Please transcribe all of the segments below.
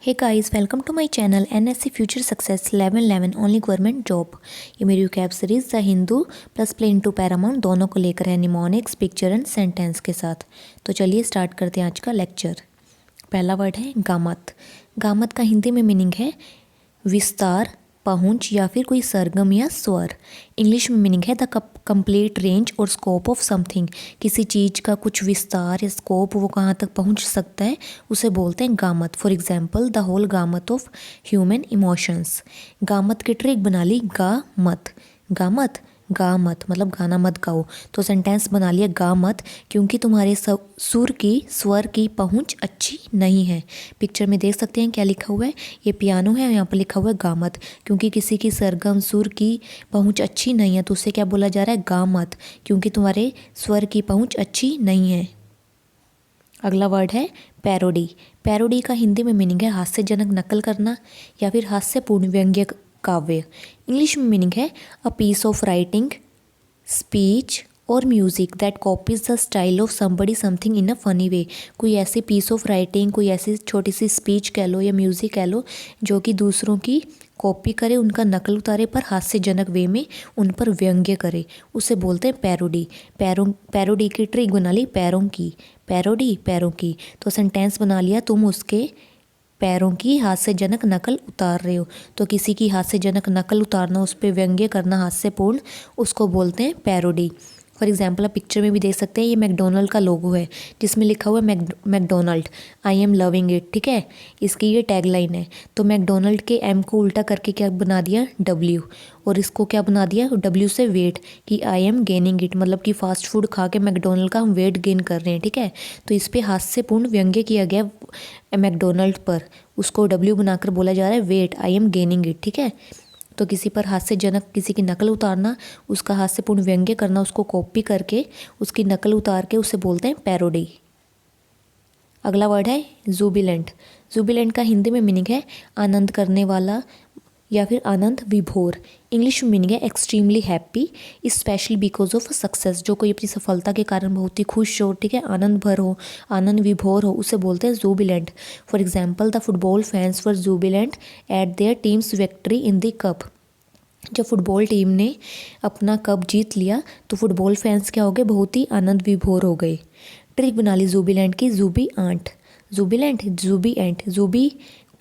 Hey guys, welcome to my channel NSC future success 1111 only government job. ये मेरी cab series the Hindu plus plain to Paramount दोनों को लेकर है, mnemonics, picture and sentence के साथ। तो चलिए स्टार्ट करते हैं आज का लेक्चर। पहला वर्ड है गामत। गामत का हिंदी में मीनिंग है विस्तार, पहुंच या फिर कोई सरगम या स्वर। इंग्लिश में मीनिंग है द कंप्लीट रेंज और स्कोप ऑफ समथिंग। किसी चीज़ का कुछ विस्तार या स्कोप, वो कहाँ तक पहुंच सकता है, उसे बोलते हैं gamut. For example the whole gamut of human emotions. Gamut की ट्रिक बना ली गा मत। गामत गा मत मतलब गाना मत गाओ। तो सेंटेंस बना लिया गा मत क्योंकि तुम्हारे सुर की स्वर की पहुंच अच्छी नहीं है। पिक्चर में देख सकते हैं क्या लिखा हुआ है, ये पियानो है, यहाँ पर लिखा हुआ है गा मत। क्योंकि किसी की सरगम सुर की पहुंच अच्छी नहीं है तो उसे क्या बोला जा रहा है, गा मत, क्योंकि तुम्हारे स्वर की पहुंच अच्छी नहीं है। अगला वर्ड है पैरोडी। पैरोडी का हिंदी में मीनिंग है हास्यजनक नकल करना या फिर हास्यपूर्ण व्यंग्य काव्य। इंग्लिश में मीनिंग है a piece of writing, speech और music that copies the style of somebody something in a funny way. कोई ऐसी पीस ऑफ राइटिंग, कोई ऐसी छोटी सी स्पीच कह लो या म्यूज़िक कह लो जो कि दूसरों की कॉपी करे, उनका नकल उतारे पर हास्यजनक वे में उन पर व्यंग्य करे, उसे बोलते हैं पैरोडी। पैरोडी की ट्रिक बना ली पैरों की। पैरोडी पैरों की। तो सेंटेंस बना लिया तुम उसके पैरों की हास्यजनक नकल उतार रहे हो। तो किसी की हास्यजनक नकल उतारना, उस पर व्यंग्य करना हास्यपूर्ण, उसको बोलते हैं पैरोडी। फॉर एग्जाम्पल आप पिक्चर में भी देख सकते हैं, ये मैकडोनल्ड का लोगो है जिसमें लिखा हुआ है McDonald I am loving it. ठीक है, इसकी ये टैगलाइन है। तो मैकडोनल्ड के एम को उल्टा करके क्या बना दिया, डब्ल्यू, और इसको क्या बना दिया, डब्ल्यू से वेट, कि आई एम गेनिंग इट, मतलब कि फास्ट फूड खा के मैकडोनल्ड का हम वेट गेन कर रहे हैं। ठीक है, तो इस पर हास्यपूर्ण व्यंग्य किया गया मैकडोनल्ड पर, उसको डब्ल्यू बनाकर बोला जा रहा है wait, I am gaining it. ठीक है, तो किसी पर हास्यजनक, किसी की नकल उतारना, उसका हास्यपूर्ण व्यंग्य करना, उसको कॉपी करके उसकी नकल उतार के उसे बोलते हैं पैरोडी। अगला वर्ड है जुबिलेंट। जुबिलेंट का हिंदी में मीनिंग है आनंद करने वाला या फिर आनंद विभोर। इंग्लिश में मीनिंग है extremely happy, specially because of success. जो कोई अपनी सफलता के कारण बहुत ही खुश हो, ठीक है, आनंद भर हो, आनंद विभोर हो, उसे बोलते हैं Jubilant. For example the football fans were Jubilant eight there teams victory in the cup. जब फुटबॉल टीम ने अपना कप जीत लिया तो फुटबॉल फैंस क्या हो गए, बहुत ही आनंद विभोर हो गए। ट्रिक बना ली जुबिलेंट की जूबी आंट। जुबिलेंट जूबी एंट, जूबी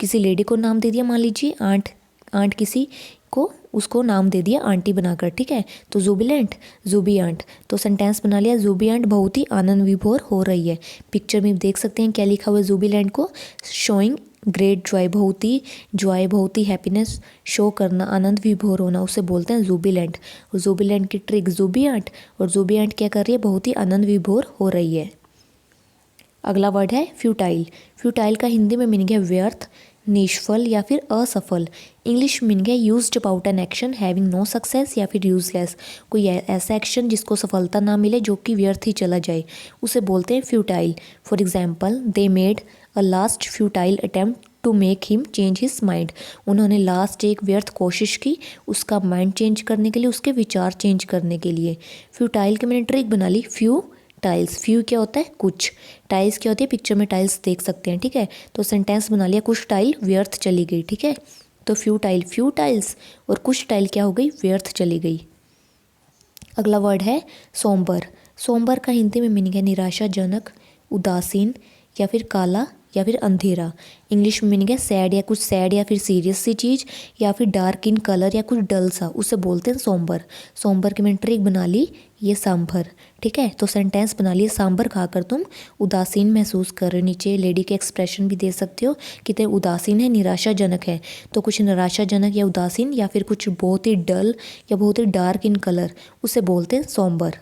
किसी लेडी को नाम दे दिया, मान लीजिए आंट, आंट किसी को, उसको नाम दे दिया आंटी बनाकर। ठीक है, तो जुबिलेंट जूबी आंट। तो सेंटेंस बना लिया जूबी आंट बहुत ही आनंद विभोर हो रही है। पिक्चर में देख सकते हैं क्या लिखा हुआ है जूबिलेंट को, शोइंग ग्रेट जॉय, बहुत ही जॉय, बहुत ही हैप्पीनेस शो करना, आनंद विभोर होना, उसे बोलते हैं जुबिलेंट। और जुबिलेंट की ट्रिक जूबी आंट, और जूबी आंट क्या कर रही है, बहुत ही आनंद विभोर हो रही है। अगला वर्ड है फ्यूटाइल। फ्यूटाइल का हिंदी में मीनिंग है व्यर्थ, निष्फल या फिर असफल। इंग्लिश मीनिंग है used about an action having no success या फिर यूजलेस। कोई ऐसा एक्शन जिसको सफलता ना मिले, जो कि व्यर्थ ही चला जाए, उसे बोलते हैं futile. For example they made a last futile attempt to make him change his mind. उन्होंने लास्ट एक व्यर्थ कोशिश की उसका माइंड चेंज करने के लिए, उसके विचार चेंज करने के लिए। फ्यूटाइल के मैंने ट्रिक बना ली फ्यू टाइल्स। फ्यू क्या होता है, कुछ, टाइल्स क्या होती है, पिक्चर में टाइल्स देख सकते हैं। ठीक है, तो सेंटेंस बना लिया कुछ टाइल व्यर्थ चली गई। ठीक है, तो फ्यू टाइल्स और कुछ टाइल क्या हो गई, व्यर्थ चली गई। अगला वर्ड है सोम्बर। सोम्बर का हिंदी में मीनिंग है निराशाजनक, उदासीन या फिर काला या फिर अंधेरा। इंग्लिश में मीनिंग है सैड, या कुछ सैड या फिर सीरियस सी चीज़, या फिर डार्क इन कलर या कुछ डल सा, उसे बोलते हैं सोम्बर। सोम्बर की मैंने ट्रिक बना ली ये सांभर। ठीक है, तो सेंटेंस बना लिए सांभर खाकर तुम उदासीन महसूस कर रहे हो। नीचे लेडी के एक्सप्रेशन भी दे सकते हो, कितने उदासीन है, निराशाजनक है, तो कुछ निराशाजनक या उदासीन या फिर कुछ बहुत ही डल या बहुत ही डार्क इन कलर, उसे बोलते हैं सोम्बर।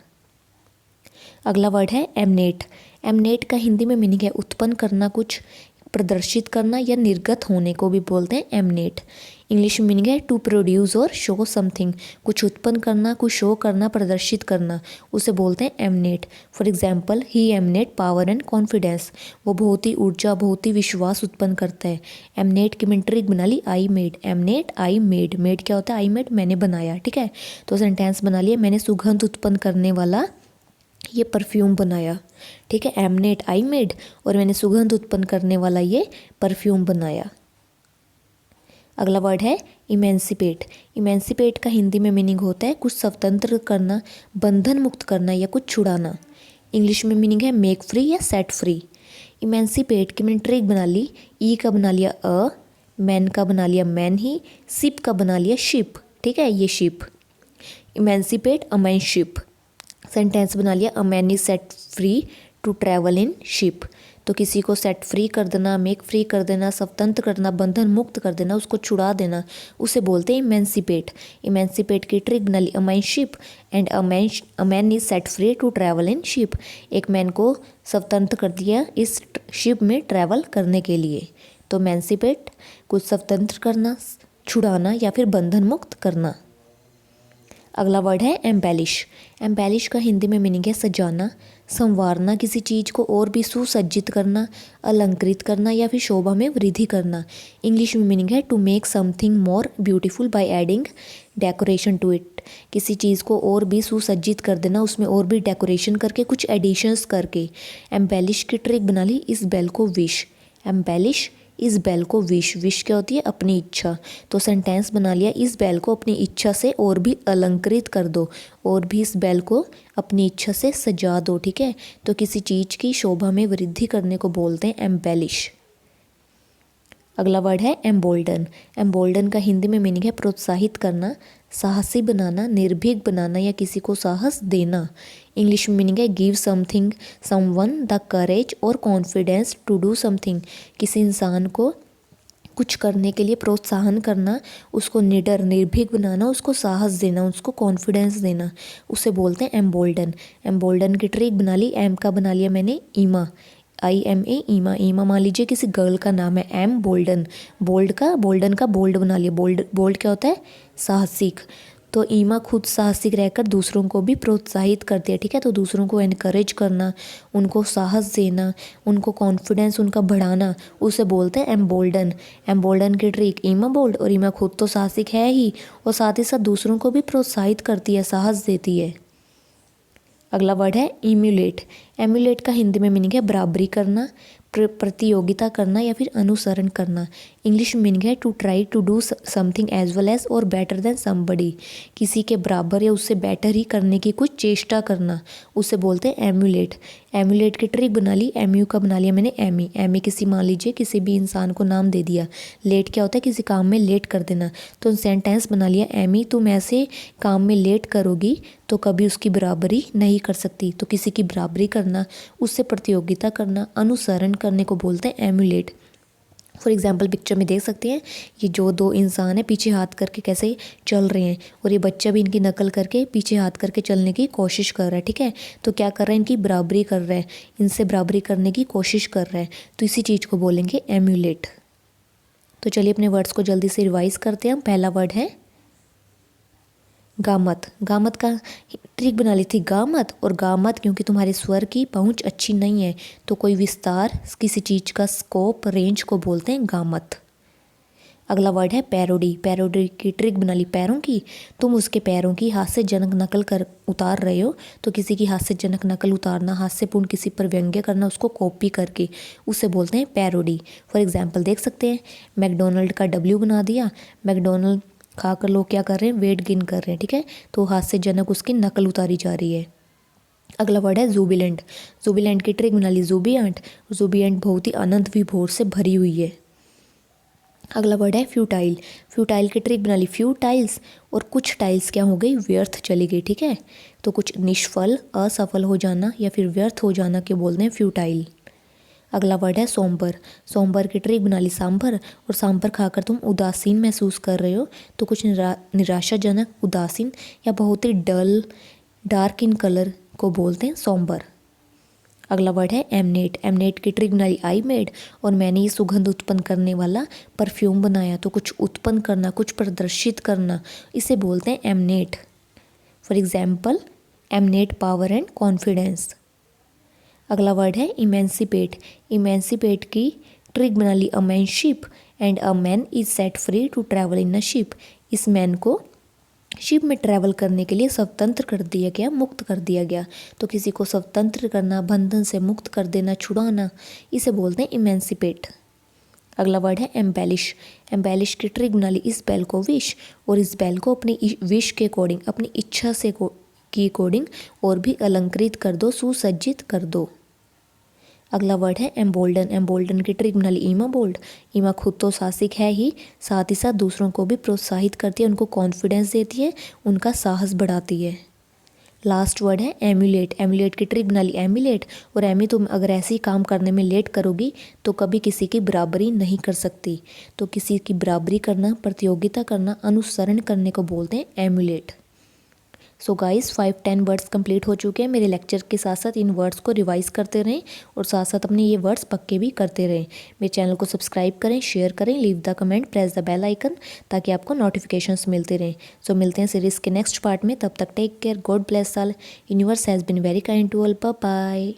अगला वर्ड है एमनेट। एमनेट का हिंदी में मीनिंग है उत्पन्न करना, कुछ प्रदर्शित करना या निर्गत होने को भी बोलते हैं एमनेट। इंग्लिश में मीनिंग है टू प्रोड्यूस और शो समथिंग। कुछ उत्पन्न करना, कुछ शो करना, प्रदर्शित करना, उसे बोलते हैं emanate. For example he emanate power and confidence. वो बहुत ही ऊर्जा, बहुत ही विश्वास उत्पन्न करता है। एमनेट की मैंने ट्रिक बना ली I made. Emanate I made, made क्या होता है, आई मेड मैंने बनाया। ठीक है, तो सेंटेंस बना लिया मैंने सुगंध उत्पन्न करने वाला ये परफ्यूम बनाया। ठीक है, एमनेट आई मेड और मैंने सुगंध उत्पन्न करने वाला ये परफ्यूम बनाया। अगला वर्ड है इमेंसिपेट। इमेंसिपेट का हिंदी में मीनिंग होता है कुछ स्वतंत्र करना, बंधन मुक्त करना या कुछ छुड़ाना। इंग्लिश में मीनिंग है मेक फ्री या सेट फ्री। इमेंसिपेट की मैंने ट्रिक बना ली। ई का बना लिया अ, मैन का बना लिया मैन ही, शिप का बना लिया शिप। ठीक है, ये ship. Emancipate a man ship. Sentence बना लिया a man is set free to travel in ship. तो किसी को सेट फ्री कर देना, मेक फ्री कर देना, स्वतंत्र करना, बंधन मुक्त कर देना, उसको छुड़ा देना, उसे बोलते हैं इमेंसिपेट। इमेंसिपेट की ट्रिक बना ली a man ship and a man is set free to travel in ship. एक मैन को स्वतंत्र कर दिया इस शिप में ट्रैवल करने के लिए। तो इमेंसिपेट कुछ स्वतंत्र करना, छुड़ाना या फिर बंधन मुक्त करना। अगला वर्ड है एम्बेलिश। एम्बेलिश का हिंदी में मीनिंग है सजाना, संवारना, किसी चीज़ को और भी सुसज्जित करना, अलंकृत करना या फिर शोभा में वृद्धि करना। इंग्लिश में मीनिंग है to make something more beautiful by adding decoration to it. किसी चीज़ को और भी सुसज्जित कर देना, उसमें और भी डेकोरेशन करके, कुछ एडिशंस करके। एम्बेलिश की ट्रिक बना ली इस बेल को विश। एम्बेलिश इस बैल को विश। विश क्या होती है? अपनी इच्छा। तो सेंटेंस बना लिया इस बैल को अपनी इच्छा से और भी अलंकृत कर दो, और भी इस बैल को अपनी इच्छा से सजा दो। ठीक है, तो किसी चीज़ की शोभा में वृद्धि करने को बोलते हैं एम्बेलिश। अगला वर्ड है एम्बोल्डन। एम्बोल्डन का हिंदी में मीनिंग है प्रोत्साहित करना, साहसी बनाना, निर्भीक बनाना या किसी को साहस देना। इंग्लिश में मीनिंग है give something someone the courage और कॉन्फिडेंस टू डू समथिंग। किसी इंसान को कुछ करने के लिए प्रोत्साहन करना, उसको निडर निर्भीक बनाना, उसको साहस देना, उसको कॉन्फिडेंस देना, उसे बोलते हैं एम्बोल्डन। एम्बोल्डन की ट्रिक बना ली। एम का बना लिया मैंने ईमा, IMA ईमा। ईमा मान लीजिए किसी गर्ल का नाम है। एम बोल्डन, बोल्डन का बोल्ड बना लिया। बोल्ड क्या होता है? साहसिक। तो ईमा खुद साहसिक रहकर दूसरों को भी प्रोत्साहित करती है। ठीक है, तो दूसरों को एनकरेज करना, उनको साहस देना, उनको कॉन्फिडेंस उनका बढ़ाना, उसे बोलते हैं एम्बोल्डन। एम्बोल्डन की ट्रिक ईमा बोल्ड, और ईमा खुद तो साहसिक है ही और साथ ही साथ दूसरों को भी प्रोत्साहित करती है, साहस देती है। अगला वर्ड है इम्यूलेट। एम्यूलेट का हिंदी में मीनिंग है बराबरी करना, प्रतियोगिता करना या फिर अनुसरण करना। इंग्लिश में मीनिंग है to try to do something as well as और बेटर देन समबडी। किसी के बराबर या उससे बेटर ही करने की कुछ चेष्टा करना, उसे बोलते हैं एम्यूलेट। एम्यूलेट की ट्रिक बना ली। एमयू का बना लिया मैंने एमी। एमी किसी मान लीजिए किसी भी इंसान को नाम दे दिया। लेट क्या होता है? किसी काम में लेट कर देना। तो सेंटेंस बना लिया एमी तुम ऐसे काम में लेट करोगी तो कभी उसकी बराबरी नहीं कर सकती। तो किसी की बराबरी करना, उससे प्रतियोगिता करना, अनुसरण करने को बोलते हैं एम्यूलेट। फॉर एग्जाम्पल पिक्चर में देख सकते हैं ये जो दो इंसान है पीछे हाथ करके कैसे चल रहे हैं, और ये बच्चा भी इनकी नकल करके पीछे हाथ करके चलने की कोशिश कर रहा है। ठीक है, तो क्या कर रहा है? इनकी बराबरी कर रहा है, इनसे बराबरी करने की कोशिश कर रहा है। तो इसी चीज़ को बोलेंगे एम्यूलेट। तो चलिए अपने वर्ड्स को जल्दी से रिवाइज करते हैं। पहला वर्ड है गामत। गामत का ट्रिक बना ली थी गामत, और गामत क्योंकि तुम्हारे स्वर की पहुंच अच्छी नहीं है तो कोई विस्तार, किसी चीज़ का स्कोप, रेंज को बोलते हैं गामत। अगला वर्ड है पैरोडी। पैरोडी की ट्रिक बना ली पैरों की। तुम उसके पैरों की हास्यजनक नकल कर उतार रहे हो। तो किसी की हास्यजनक नकल उतारना, हास्यपूर्ण किसी पर व्यंग्य करना, उसको कॉपी करके, उसे बोलते हैं पैरोडी। फॉर एग्जाम्पल देख सकते हैं मैकडोनल्ड का W बना दिया। मैकडोनल्ड खाकर लोग क्या कर रहे हैं? वेट गेन कर रहे हैं। ठीक है, तो हास्यजनक उसकी नकल उतारी जा रही है। अगला वर्ड है जूबिलेंट। जूबिलेंट की ट्रिक बना ली जूबियंट। जूबियंट बहुत ही आनंद विभोर से भरी हुई है। अगला वर्ड है फ्यूटाइल। फ्यूटाइल की ट्रिक बना ली फ्यूटाइल्स, और कुछ टाइल्स क्या हो गई? व्यर्थ चली गई। ठीक है, तो कुछ निष्फल, असफल हो जाना या फिर व्यर्थ हो जाना के बोलते हैं फ्यूटाइल। अगला वर्ड है सोमबर। सोमबर की ट्रिक बना ली सांभर, और सांभर खाकर तुम उदासीन महसूस कर रहे हो। तो कुछ निराशाजनक, उदासीन या बहुत ही डल, डार्क इन कलर को बोलते हैं सोमबर। अगला वर्ड है एमनेट। एमनेट की ट्रिक बना ली आई मेड, और मैंने ये सुगंध उत्पन्न करने वाला परफ्यूम बनाया। तो कुछ उत्पन्न करना, कुछ प्रदर्शित करना, इसे बोलते हैं emanate. For example emanate power and confidence. अगला वर्ड है इमेंसिपेट। इमेंसिपेट की ट्रिक बना ली a man ship and a man is set free to travel in a ship. इस मैन को शिप में ट्रैवल करने के लिए स्वतंत्र कर दिया गया, मुक्त कर दिया गया। तो किसी को स्वतंत्र करना, बंधन से मुक्त कर देना, छुड़ाना, इसे बोलते हैं इमेंसिपेट। अगला वर्ड है एम्बेलिश। एम्बेलिश की ट्रिक बना ली, इस बैल को विश, और इस बैल को अपनी विश के अकॉर्डिंग, अपनी इच्छा से की अकॉर्डिंग और भी अलंकृत कर दो, सुसज्जित कर दो। अगला वर्ड है एम्बोल्डन। एम्बोल्डन की ट्रिक बना ली, ईमा बोल्ड। ईमा खुद तो साहसिक है ही साथ दूसरों को भी प्रोत्साहित करती है, उनको कॉन्फिडेंस देती है, उनका साहस बढ़ाती है। लास्ट वर्ड है एम्यूलेट। एम्यूलेट की ट्रिक बना ली, एम्यूलेट, और एमी तुम अगर ऐसे ही काम करने में लेट करोगी तो कभी किसी की बराबरी नहीं कर सकती। तो किसी की बराबरी करना, प्रतियोगिता करना, अनुसरण करने को बोलते हैं emulate. So guys 5-10 words complete हो चुके हैं। मेरे लेक्चर के साथ साथ इन वर्ड्स को रिवाइज करते रहें और साथ साथ अपने ये वर्ड्स पक्के भी करते रहें। मेरे चैनल को सब्सक्राइब करें, शेयर करें, leave the comment, press the bell icon, ताकि आपको नोटिफिकेशंस मिलते रहें। सो मिलते हैं सीरीज़ के नेक्स्ट पार्ट में, तब तक take care, God bless all, universe has been very kind to all, bye bye.